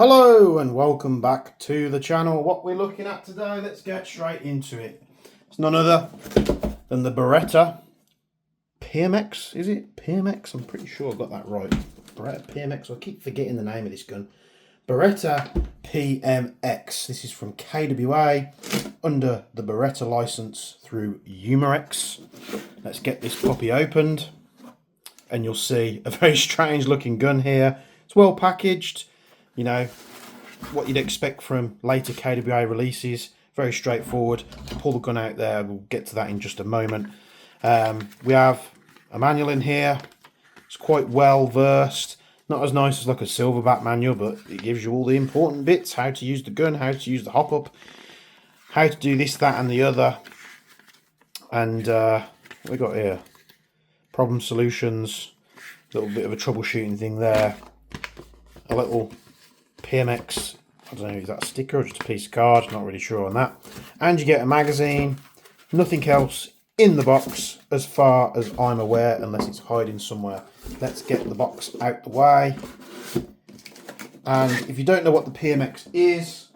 Hello and welcome back to the channel. What we're looking at today, let's get straight into it. It's none other than the Beretta PMX, is it? PMX? I'm pretty sure I got that right. Beretta PMX, I keep forgetting the name of this gun. Beretta PMX. This is from KWA under the Beretta license through Umarex. Let's get this puppy opened and you'll see a very strange looking gun here. It's well packaged. You know, what you'd expect from later KWA releases. Very straightforward. Pull the gun out there. We'll get to that in just a moment. We have a manual in here. It's quite well versed. Not as nice as like a silverback manual, but it gives you all the important bits. How to use the gun, how to use the hop-up, how to do this, that and the other. And what we got here? Problem solutions. A little bit of a troubleshooting thing there. A little PMX, I don't know, is that a sticker or just a piece of card? Not really sure on that. And you get a magazine. Nothing else in the box as far as I'm aware, unless it's hiding somewhere. Let's get the box out the way. And if you don't know what the PMX is,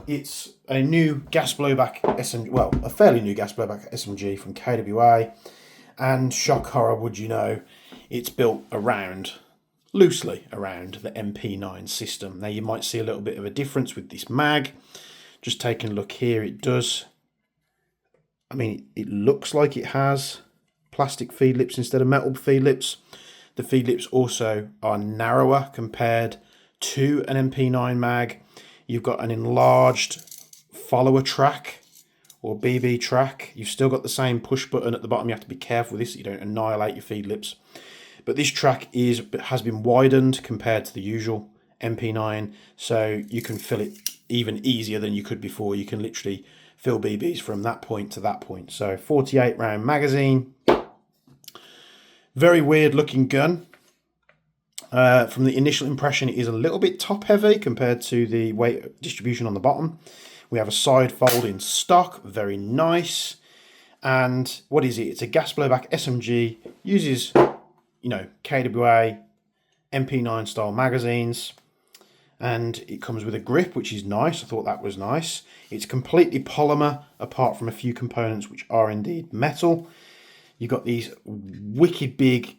it's a new gas blowback SMG, well, a fairly new gas blowback SMG from KWA. And shock horror, would you know, it's built loosely around the MP9 system. Now you might see a little bit of a difference with this mag. Just taking a look here, it does. I mean, it looks like it has plastic feed lips instead of metal feed lips. The feed lips also are narrower compared to an MP9 mag. You've got an enlarged follower track or BB track. You've still got the same push button at the bottom. You have to be careful with this so you don't annihilate your feed lips. But this track has been widened compared to the usual MP9, so you can fill it even easier than you could before. You can literally fill BBs from that point to that point. So 48 round magazine. Very weird looking gun. From the initial impression, it is a little bit top heavy compared to the weight distribution on the bottom. We have a side fold in stock, very nice. And what is it? It's a gas blowback SMG, uses, you know, KWA MP9 style magazines, and it comes with a grip, which is nice. I thought that was nice. It's completely polymer apart from a few components which are indeed metal. You've got these wicked big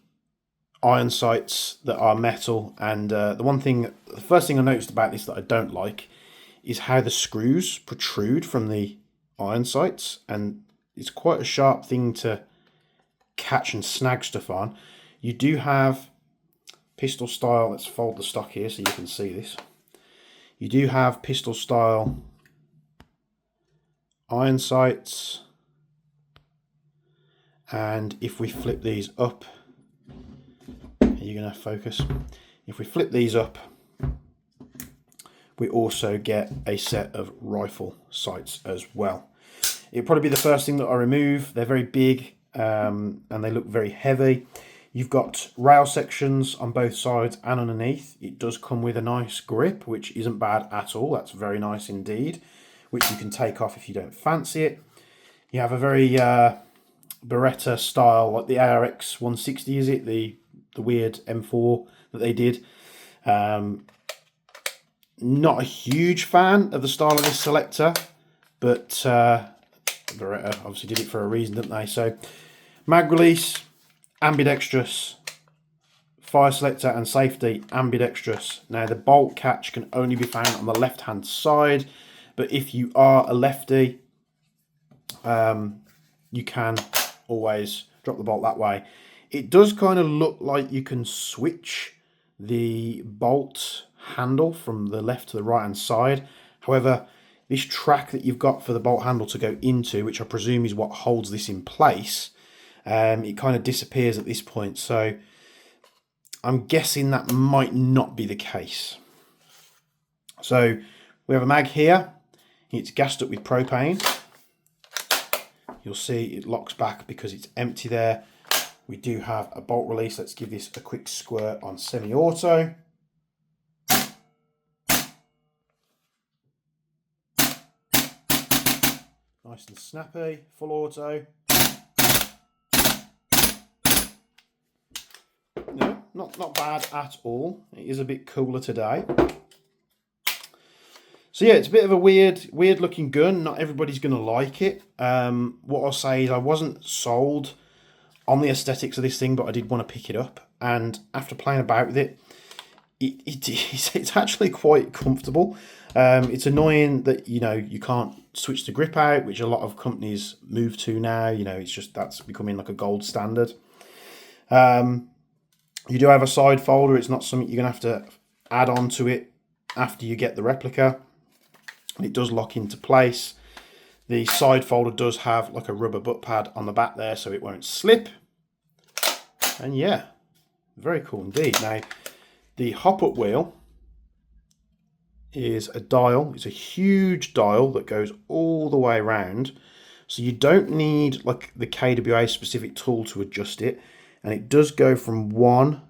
iron sights that are metal, and the first thing I noticed about this that I don't like is how the screws protrude from the iron sights, and it's quite a sharp thing to catch and snag stuff on. You do have pistol style, let's fold the stock here so you can see this. You do have pistol style iron sights, and if we flip these up, are you going to focus? If we flip these up, we also get a set of rifle sights as well. It'll probably be the first thing that I remove. They're very big and they look very heavy. You've got rail sections on both sides and underneath. It does come with a nice grip, which isn't bad at all. That's very nice indeed, which you can take off if you don't fancy it. You have a very Beretta style, like the ARX 160, is it? The weird M4 that they did. Not a huge fan of the style of this selector, but Beretta obviously did it for a reason, didn't they? So mag release, ambidextrous, fire selector and safety ambidextrous. Now the bolt catch can only be found on the left hand side, but if you are a lefty, you can always drop the bolt that way. It does kind of look like you can switch the bolt handle from the left to the right hand side. However, this track that you've got for the bolt handle to go into, which I presume is what holds this in place, it kind of disappears at this point. So I'm guessing that might not be the case. So we have a mag here. It's gassed up with propane. You'll see it locks back because it's empty there. We do have a bolt release. Let's give this a quick squirt on semi-auto. Nice and snappy. Full auto. No, not bad at all. It is a bit cooler today. So yeah, it's a bit of a weird looking gun. Not everybody's going to like it. What I'll say is I wasn't sold on the aesthetics of this thing, but I did want to pick it up. And after playing about with it, it's actually quite comfortable. It's annoying that, you know, you can't switch the grip out, which a lot of companies move to now. You know, it's just, that's becoming like a gold standard. You do have a side folder. It's not something you're going to have to add on to it after you get the replica. It does lock into place. The side folder does have like a rubber butt pad on the back there, so it won't slip. And yeah, very cool indeed. Now, the hop-up wheel is a dial. It's a huge dial that goes all the way around. So you don't need like the KWA specific tool to adjust it. And it does go from 1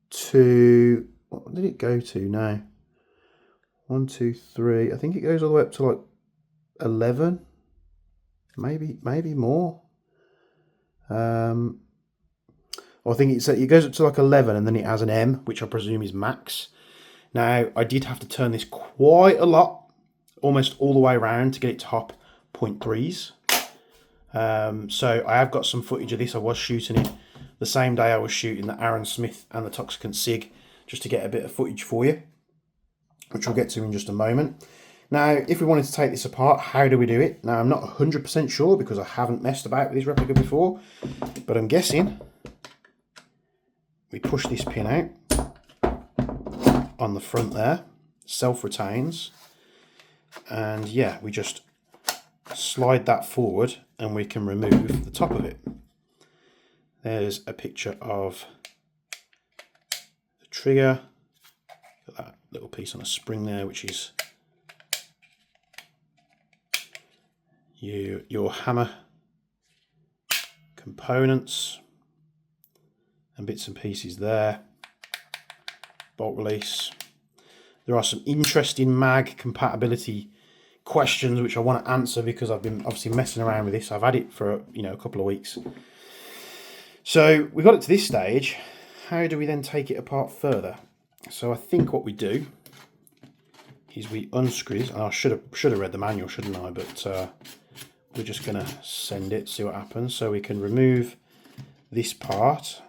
to, what did it go to now? 1, 2, 3. I think it goes all the way up to like 11, maybe more. I think it goes up to like 11, and then it has an M, which I presume is max. Now, I did have to turn this quite a lot, almost all the way around to get it to hop 0.3s. So I have got some footage of this. I was shooting it the same day I was shooting the Aaron Smith and the Toxicant Sig, just to get a bit of footage for you, which we'll get to in just a moment. Now, if we wanted to take this apart, how do we do it? Now, I'm not 100% sure because I haven't messed about with this replica before, but I'm guessing we push this pin out on the front there, self-retains, and yeah, we just slide that forward and we can remove the top of it. There's a picture of the trigger, got that little piece on a spring there, which is your hammer components and bits and pieces there. Bolt release. There are some interesting mag compatibility questions which I want to answer because I've been obviously messing around with this. I've had it for, you know, a couple of weeks. So we got it to this stage. How do we then take it apart further? So I think what we do is we unscrew this. And I should have read the manual, shouldn't I? But we're just going to send it, see what happens. So we can remove this part.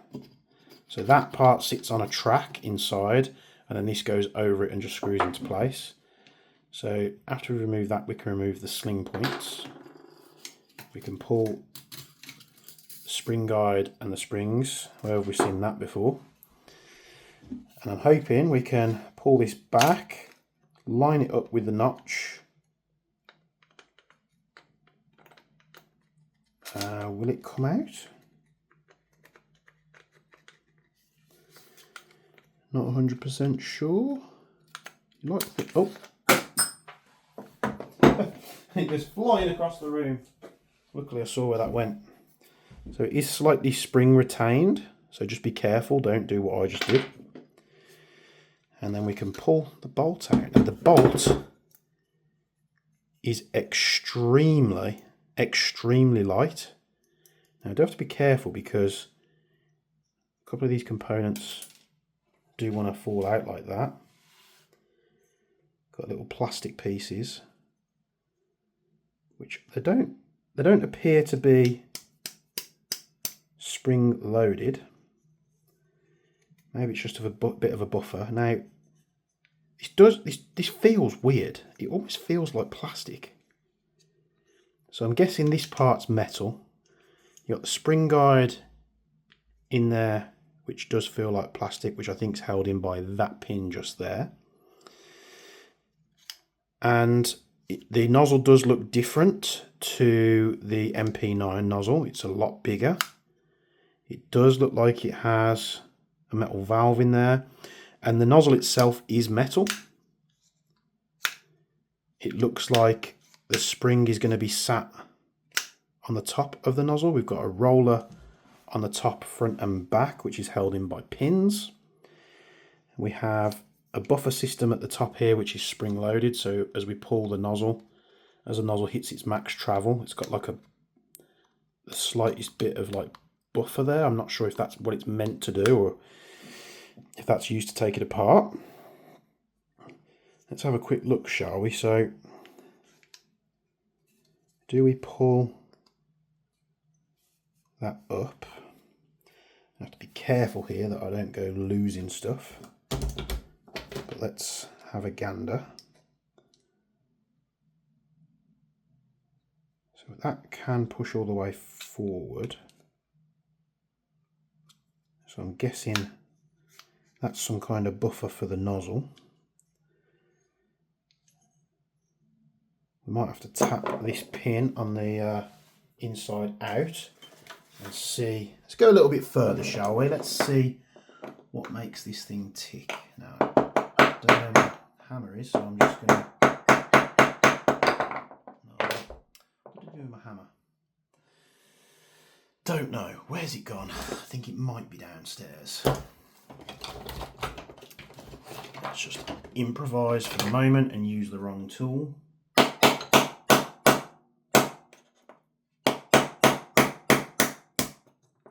So that part sits on a track inside, and then this goes over it and just screws into place. So after we remove that, we can remove the sling points. We can pull the spring guide and the springs. Where have we seen that before? And I'm hoping we can pull this back, line it up with the notch. Will it come out? Not 100% sure. Oh, it was flying across the room. Luckily I saw where that went. So it is slightly spring retained, so just be careful, don't do what I just did. And then we can pull the bolt out. Now the bolt is extremely light. Now I do have to be careful because a couple of these components do want to fall out like that. Got little plastic pieces, which they don't appear to be spring loaded. Maybe it's just a bit of a buffer. Now this feels weird. It almost feels like plastic. So I'm guessing this part's metal. You got the spring guide in there, which does feel like plastic, which I think is held in by that pin just there. And the nozzle does look different to the MP9 nozzle. It's a lot bigger. It does look like it has a metal valve in there. And the nozzle itself is metal. It looks like the spring is going to be sat on the top of the nozzle. We've got a roller on the top, front and back, which is held in by pins. We have a buffer system at the top here, which is spring loaded. So as we pull the nozzle, as the nozzle hits its max travel, it's got like the slightest bit of like buffer there. I'm not sure if that's what it's meant to do or if that's used to take it apart. let's have a quick look, shall we? So, do we pull that up? I have to be careful here that I don't go losing stuff. But let's have a gander. So that can push all the way forward. So I'm guessing that's some kind of buffer for the nozzle. We might have to tap this pin on the inside out and see. Let's go a little bit further, shall we? Let's see what makes this thing tick. Now, I don't know where my hammer is, so I'm just going to... What did I do with my hammer? Don't know. Where's it gone? I think it might be downstairs. Let's just improvise for the moment and use the wrong tool.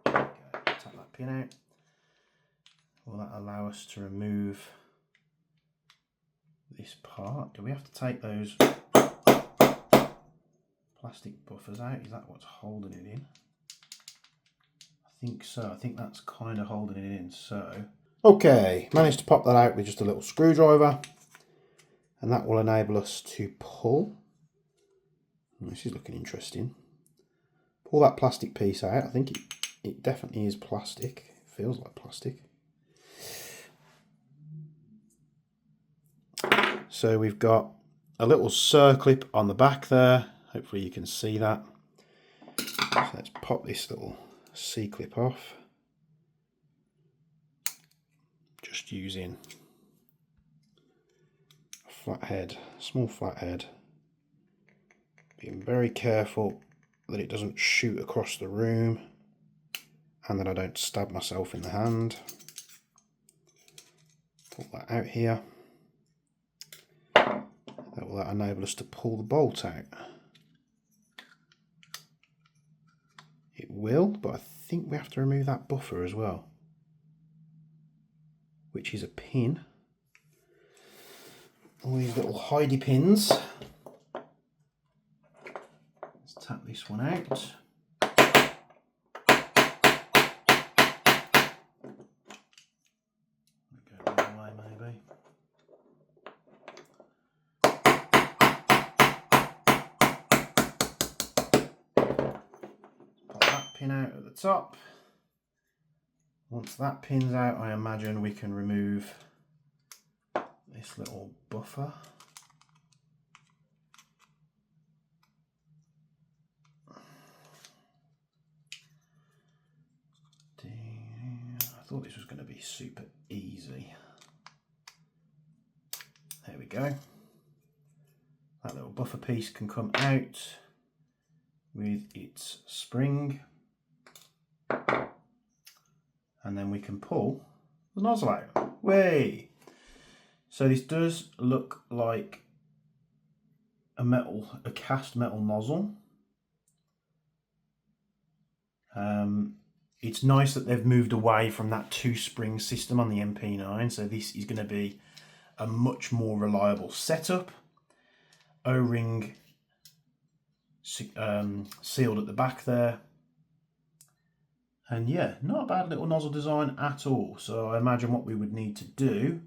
Tap that pin out. Will that allow us to remove this part? Do we have to take those plastic buffers out? Is that what's holding it in? I think so. I think that's kind of holding it in. So, okay, managed to pop that out with just a little screwdriver, and that will enable us to pull. This is looking interesting. Pull that plastic piece out. I think it definitely is plastic. It feels like plastic. So we've got a little circlip on the back there. Hopefully you can see that. So let's pop this little C-clip off. Just using a flathead, small flathead. Being very careful that it doesn't shoot across the room and that I don't stab myself in the hand. Pull that out here. That will enable us to pull the bolt out. It will, but I think we have to remove that buffer as well, which is a pin. All these little hidey pins. Let's tap this one out. Go the other way maybe. Pin out at the top. Once that pin's out, I imagine we can remove this little buffer. I thought this was going to be super easy. There we go. That little buffer piece can come out with its spring, and then we can pull the nozzle out. Way! So this does look like a cast metal nozzle. It's nice that they've moved away from that 2-spring system on the MP9, so this is going to be a much more reliable setup. O-ring sealed at the back there, and yeah, not a bad little nozzle design at all. So I imagine what we would need to do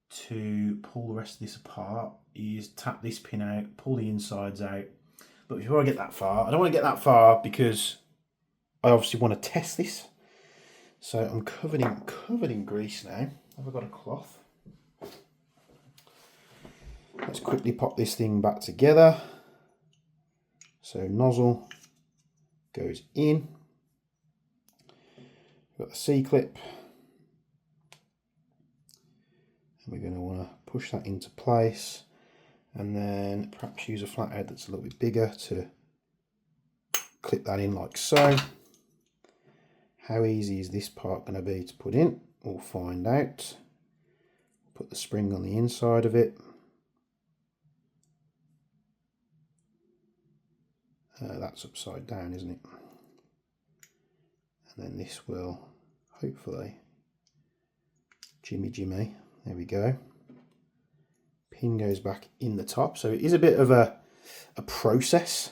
to pull the rest of this apart is tap this pin out, pull the insides out. But before I get that far, I don't want to get that far because I obviously want to test this. So I'm covered in grease now. Have I got a cloth? Let's quickly pop this thing back together. So nozzle goes in. We've got the C-clip. And we're going to want to push that into place. And then perhaps use a flathead that's a little bit bigger to clip that in like so. How easy is this part going to be to put in? We'll find out. Put the spring on the inside of it. That's upside down, isn't it? And then this will hopefully jimmy. There we go. Pin goes back in the top. So it is a bit of a process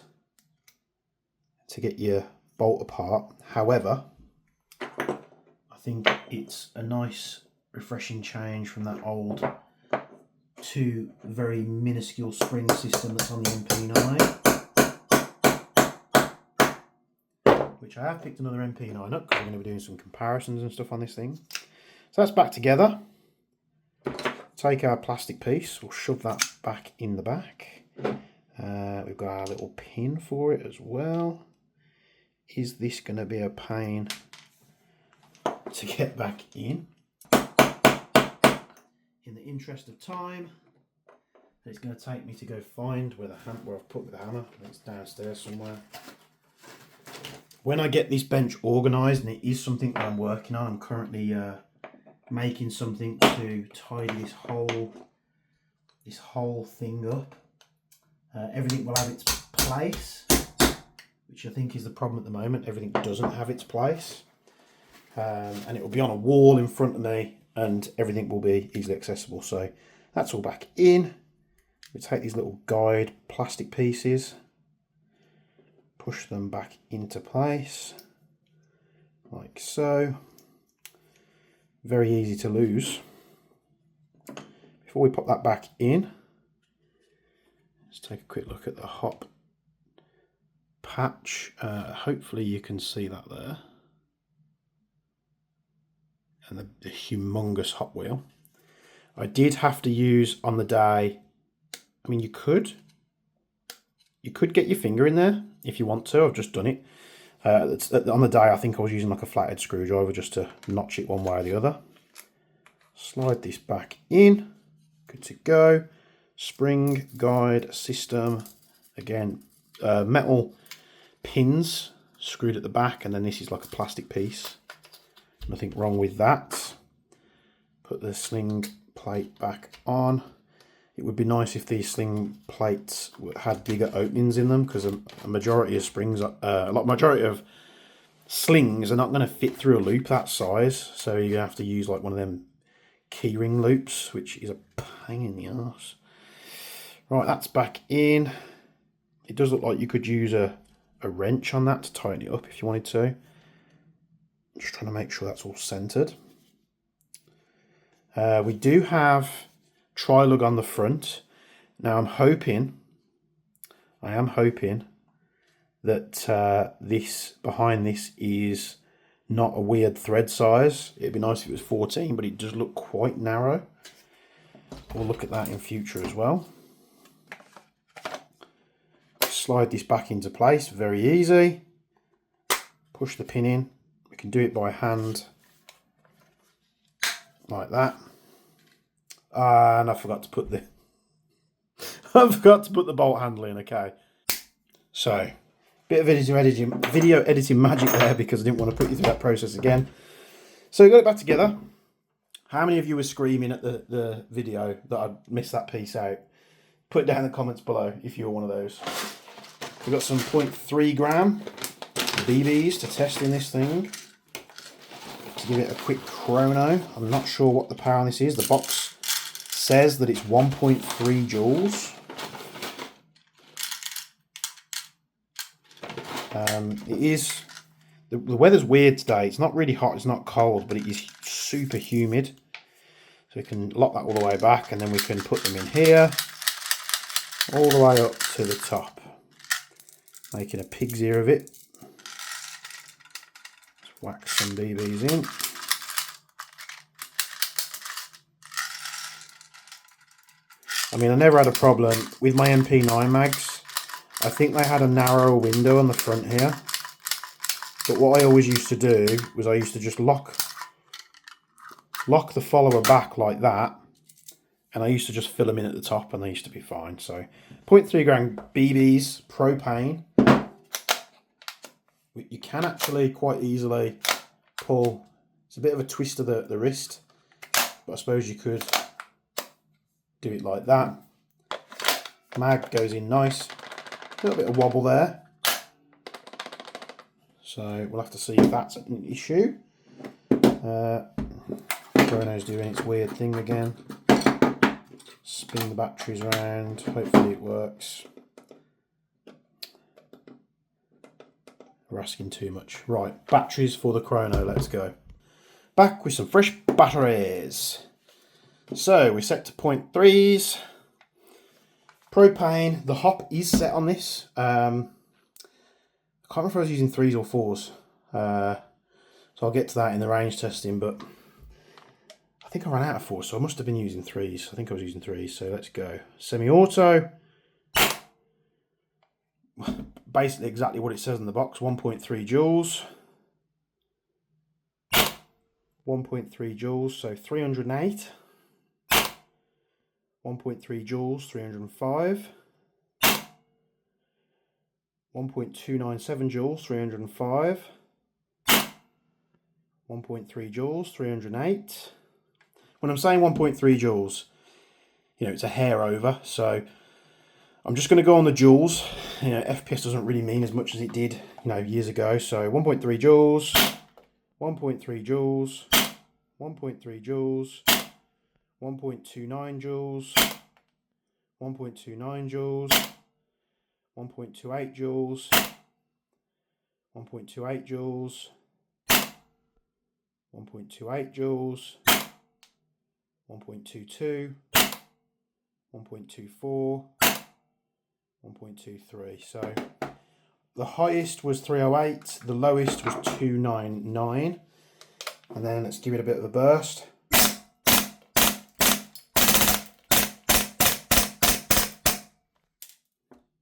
to get your bolt apart. However, I think it's a nice refreshing change from that old to very minuscule spring system that's on the MP9, which I have picked another MP9 up because we're going to be doing some comparisons and stuff on this thing. So that's back together. Take our plastic piece, we'll shove that back in the back. We've got our little pin for it as well. Is this going to be a pain to get back in? In the interest of time, it's going to take me to go find where I've put the hammer. It's downstairs somewhere. When I get this bench organised, and it is something that I'm working on, I'm currently making something to tidy this whole thing up. Everything will have its place, which I think is the problem at the moment. Everything doesn't have its place, and it will be on a wall in front of me, and everything will be easily accessible. So that's all back in. We take these little guide plastic pieces, push them back into place like so. Very easy to lose. Before we pop that back in, let's take a quick look at the hop patch. Hopefully you can see that there. And the humongous hop wheel. I did have to use on the day, I mean you could get your finger in there if you want to. I've just done it. On the day I think I was using like a flathead screwdriver just to notch it one way or the other. Slide this back in. Good to go. Spring guide system. Again, metal pins screwed at the back, and then this is like a plastic piece. Nothing wrong with that. Put the sling plate back on. It would be nice if these sling plates had bigger openings in them, because a majority of majority of slings are not going to fit through a loop that size. So you have to use like one of them keyring loops, which is a pain in the arse. Right, that's back in. It does look like you could use a wrench on that to tighten it up if you wanted to. Just trying to make sure that's all centered. We do have tri-lug on the front. Now I am hoping that this behind this is not a weird thread size. It'd be nice if it was 14, but it does look quite narrow. We'll look at that in future as well. Slide this back into place, very easy. Push the pin in. We can do it by hand like that. And I forgot to put the bolt handle in. Okay, so bit of video editing magic there, because I didn't want to put you through that process again. So we got it back together. How many of you were screaming at the video that I missed that piece out? Put it down in the comments below if you were one of those. We've got some 0.3 gram BBs to test in this thing, to give it a quick chrono. I'm not sure what the power on this is. The box says that it's 1.3 joules. It is, the weather's weird today. It's not really hot, it's not cold, but it is super humid. So we can lock that all the way back, and then we can put them in here, all the way up to the top, making a pig's ear of it. Let's whack some BBs in. I mean, I never had a problem with my MP9 mags. I think they had a narrower window on the front here. But what I always used to do was I used to just lock the follower back like that. And I used to just fill them in at the top, and they used to be fine. So 0.3 gram BBs, propane. You can actually quite easily pull. It's a bit of a twist of the wrist, but I suppose you could do it like that. Mag goes in nice. A little bit of wobble there. So we'll have to see if that's an issue. Chrono's doing its weird thing again. Spin the batteries around, hopefully it works. We're asking too much. Right, batteries for the chrono, let's go. Back with some fresh batteries. So we're set to 0.3s. Propane, the hop is set on this. I can't remember if I was using 3s or 4s. So I'll get to that in the range testing, but I think I ran out of 4s, so I must have been using 3s. I think I was using 3s, so let's go. Semi-auto. Basically exactly what it says in the box, 1.3 joules. 1.3 joules, so 308. 1.3 joules, 305. 1.297 joules, 305. 1.3 joules, 308. When I'm saying 1.3 joules, you know, it's a hair over, so I'm just going to go on the joules. You know, FPS doesn't really mean as much as it did, you know, years ago. So 1.3 joules, 1.3 joules, 1.3 joules, 1.29 joules, 1.29 joules, 1.28 joules, 1.28 joules, 1.28 joules, 1.22, 1.24, 1.23. So the highest was 308, the lowest was 299. And then let's give it a bit of a burst.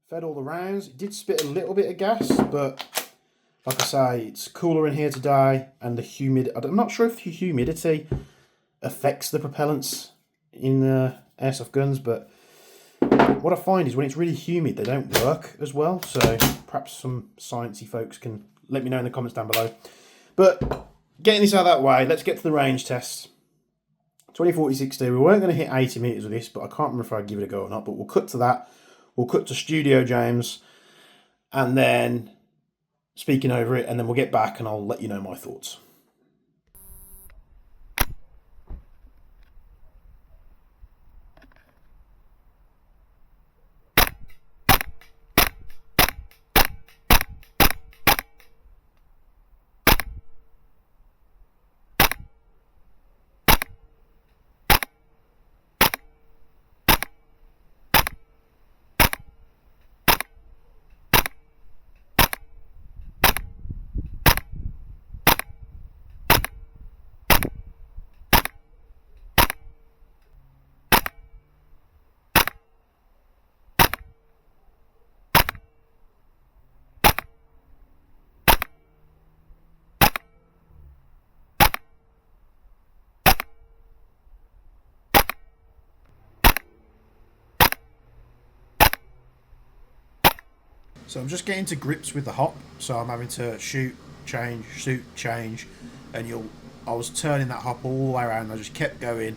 Fed all the rounds. It did spit a little bit of gas, but like I say, it's cooler in here today, and the humidity, I'm not sure if the humidity affects the propellants in the airsoft guns, but what I find is when it's really humid, they don't work as well. So perhaps some sciencey folks can let me know in the comments down below. But getting this out of that way, let's get to the range test. 2040-60, we weren't going to hit 80 meters with this, but I can't remember if I'd give it a go or not, but we'll cut to that. We'll cut to Studio James, and then speaking over it, and then we'll get back and I'll let you know my thoughts. So I'm just getting to grips with the hop, so I'm having to shoot, change, and I was turning that hop all the way around. I just kept going,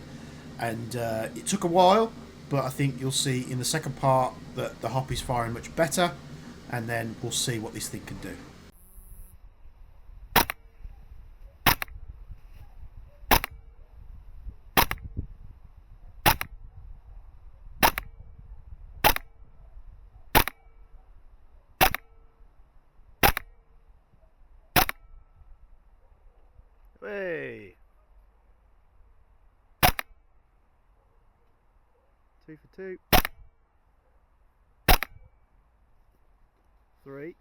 and it took a while, but I think you'll see in the second part that the hop is firing much better, and then we'll see what this thing can do. Hey! 2 for 2. 3.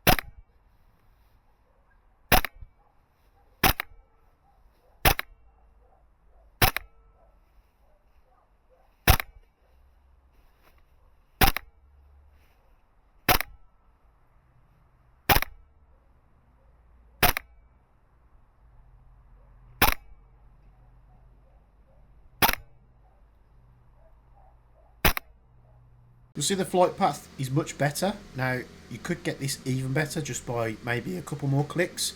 You'll see the flight path is much better. Now, you could get this even better just by maybe a couple more clicks.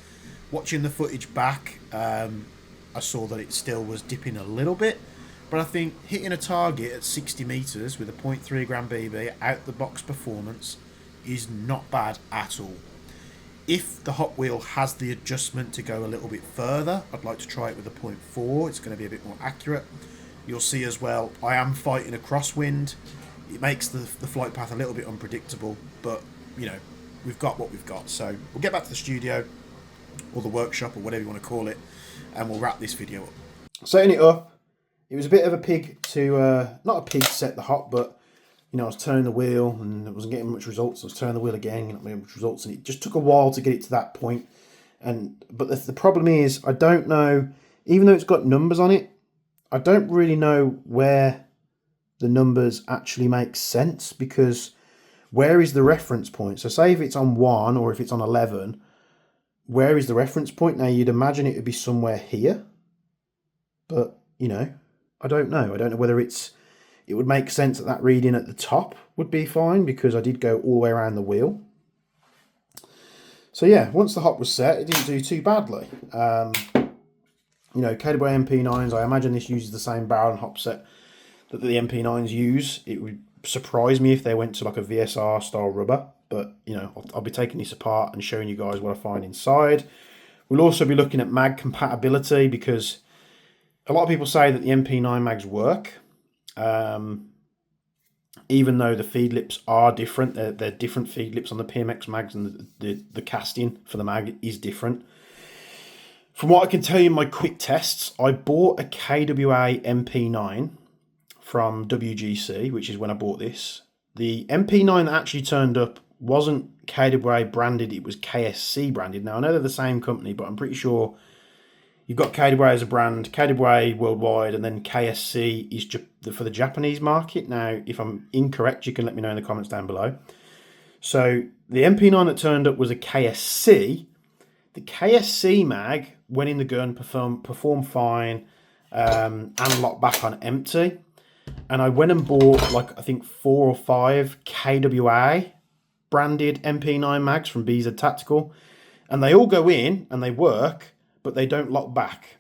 Watching the footage back, I saw that it still was dipping a little bit. But I think hitting a target at 60 meters with a 0.3 gram BB out the box performance is not bad at all. If the hot wheel has the adjustment to go a little bit further, I'd like to try it with a 0.4. It's going to be a bit more accurate. You'll see as well, I am fighting a crosswind. It makes the flight path a little bit unpredictable, but, you know, we've got what we've got. So we'll get back to the studio, or the workshop, or whatever you want to call it, and we'll wrap this video up. Setting it up, it was a bit of a pig to, not a pig to set the hop, but, you know, I was turning the wheel and I wasn't getting much results. I was turning the wheel again, not getting much results, and it just took a while to get it to that point. But the problem is, I don't know, even though it's got numbers on it, I don't really know where the numbers actually make sense, because where is the reference point? So say if it's on 1 or if it's on 11, where is the reference point? Now you'd imagine it would be somewhere here, but you know, I don't know. I don't know whether it would make sense that reading at the top would be fine, because I did go all the way around the wheel. So yeah, once the hop was set, it didn't do too badly. You know, KWA MP9s, I imagine this uses the same barrel and hop set that the MP9s use. It would surprise me if they went to like a VSR style rubber, but you know, I'll be taking this apart and showing you guys what I find inside. We'll also be looking at mag compatibility, because a lot of people say that the MP9 mags work, even though the feed lips are different. They're different feed lips on the PMX mags, and the casting for the mag is different. From what I can tell you in my quick tests, I bought a KWA MP9 from WGC, which is when I bought this. The MP9 that actually turned up wasn't KWA branded, it was KSC branded. Now, I know they're the same company, but I'm pretty sure you've got KWA as a brand, KWA worldwide, and then KSC is for the Japanese market. Now, if I'm incorrect, you can let me know in the comments down below. So the MP9 that turned up was a KSC. The KSC mag went in the gun, performed fine, and locked back on empty. And I went and bought, like, I think 4 or 5 KWA branded MP9 mags from BZ Tactical. And they all go in and they work, but they don't lock back.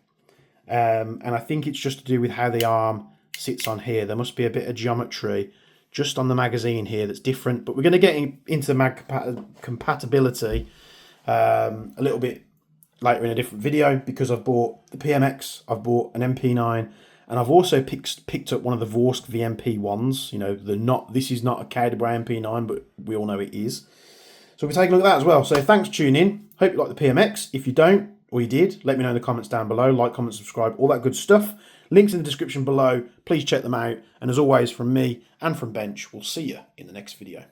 And I think it's just to do with how the arm sits on here. There must be a bit of geometry just on the magazine here that's different. But we're going to get into the mag compatibility a little bit later in a different video, because I've bought the PMX, I've bought an MP9, and I've also picked up one of the Vorsk VMP ones. You know, this is not a KWA MP9, but we all know it is. So we'll be taking a look at that as well. So thanks for tuning in. Hope you like the PMX. If you don't, or you did, let me know in the comments down below. Like, comment, subscribe, all that good stuff. Links in the description below. Please check them out. And as always, from me and from Bench, we'll see you in the next video.